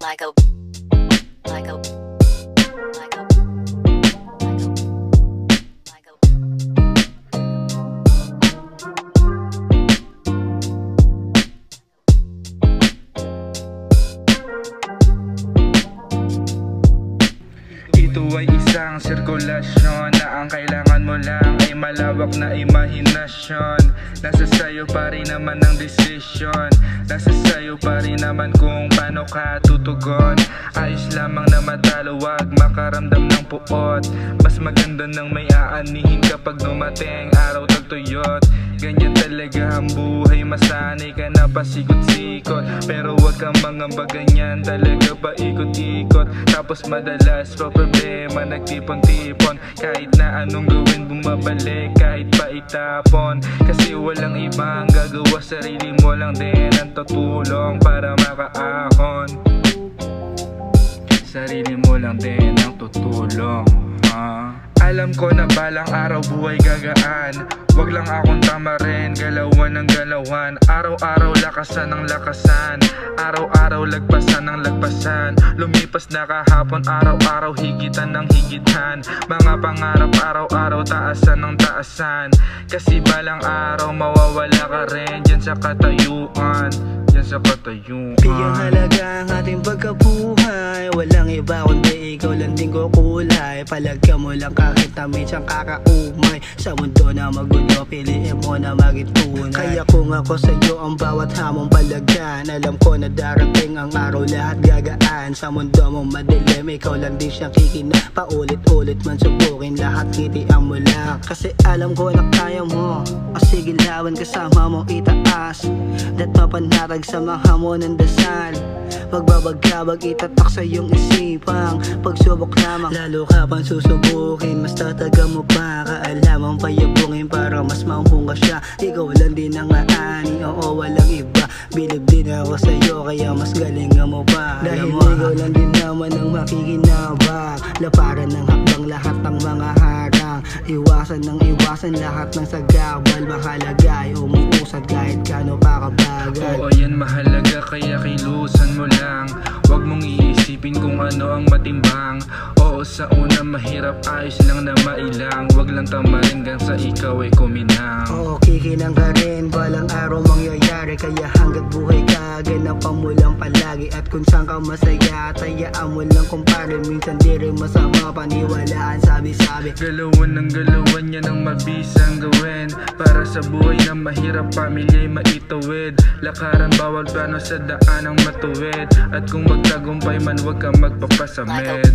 like a like a like a like a Ito ay isang sirkulasyon na ang kailangan mo lang ay malawak na imahinasyon. Nasa sayo pa rin naman ang desisyon, nasa sayo pa rin naman kung paano ka tutugon. Ayos lamang na matalo, wag makaramdam ng puot. Mas maganda nang may aanihin kapag dumating araw tagtuyot. Ganyan talaga ang buhay, masanay ka na pasikot-sikot. Pero wag kang mangamba, ganyan talaga paikot-ikot. Tapos madalas pa problema nagtipon-tipon. Kahit na anong gawin bumabalik, kahit pa itapon. Kasi walang ibang gagawa, sarili mo lang din ang tutulong para makaahon. Sarili mo lang din ang tutulong, ha? Alam ko na balang araw buhay gagaan. Wag lang akong tama rin, galawan ng galawan. Araw-araw lakasan ng lakasan, araw-araw lagpasan ng lagpasan. Lumipas na kahapon, araw-araw higitan ng higitan. Mga pangarap araw-araw taasan ng taasan. Kasi balang araw mawawala ka rin dyan sa katayuan, dyan sa katayuan. Bigyan halaga ang ating pagkabuhay. Walang iba kundi ikaw lang din kukulay. Palagka mo lang kahit na minsan kakaumay. Sa mundo na magulo, piliin mo na maging tunay. Kaya kung ako sa'yo ang bawat hamong palagyan, alam ko na darating ang araw lahat gagaan. Sa mundo mong madilim, ikaw lang din siyang kikina. Paulit-ulit man subukin, lahat ngitian mo lang. Kasi alam ko na kaya mo. O sige lawan, kasama mong itaas. Dat mapanatag sa mga hamon ng dasal. Pagbabagabag itatak sa iyong isipang pagsubok lamang, lalo ka pang susubukin. Mas tataga mo pa, kaalamang payabungin para mas maunghong ka siya. Ikaw lang din ang aani, oo walang iba. Bilib din ako sa'yo kaya mas galingan mo pa. Dahil ikaw lang din naman ang makikinabang. Laparan ng hakbang lahat ng mga harang. Iwasan ng iwasan lahat ng sagabal. Mahalaga ay umuusad kahit kano pa kabagal. Oo yan mahalaga kaya kilusan mo lang. Huwag mong iisipin kung ano ang matimbang. Oo sa una mahirap, ayos lang na mailang. Huwag lang tamarin hanggang sa ikaw ay kuminang. Oo kikinang ka rin, balang araw mangyayari. Kaya hanggat buhay ka, ganapan mo lang palagi. At kung saan ka masaya, tayaan mo lang kumpare. Minsan di rin masama, paniwalaan sabi-sabi. Galawan ng galawan, yan ang mabisang gawin. Para sa buhay na mahirap, pamilya'y maitawid. Lakaran bawal plano sa daan ang matuwid. At kung magtagumpay man, huwag kang magpapasamid.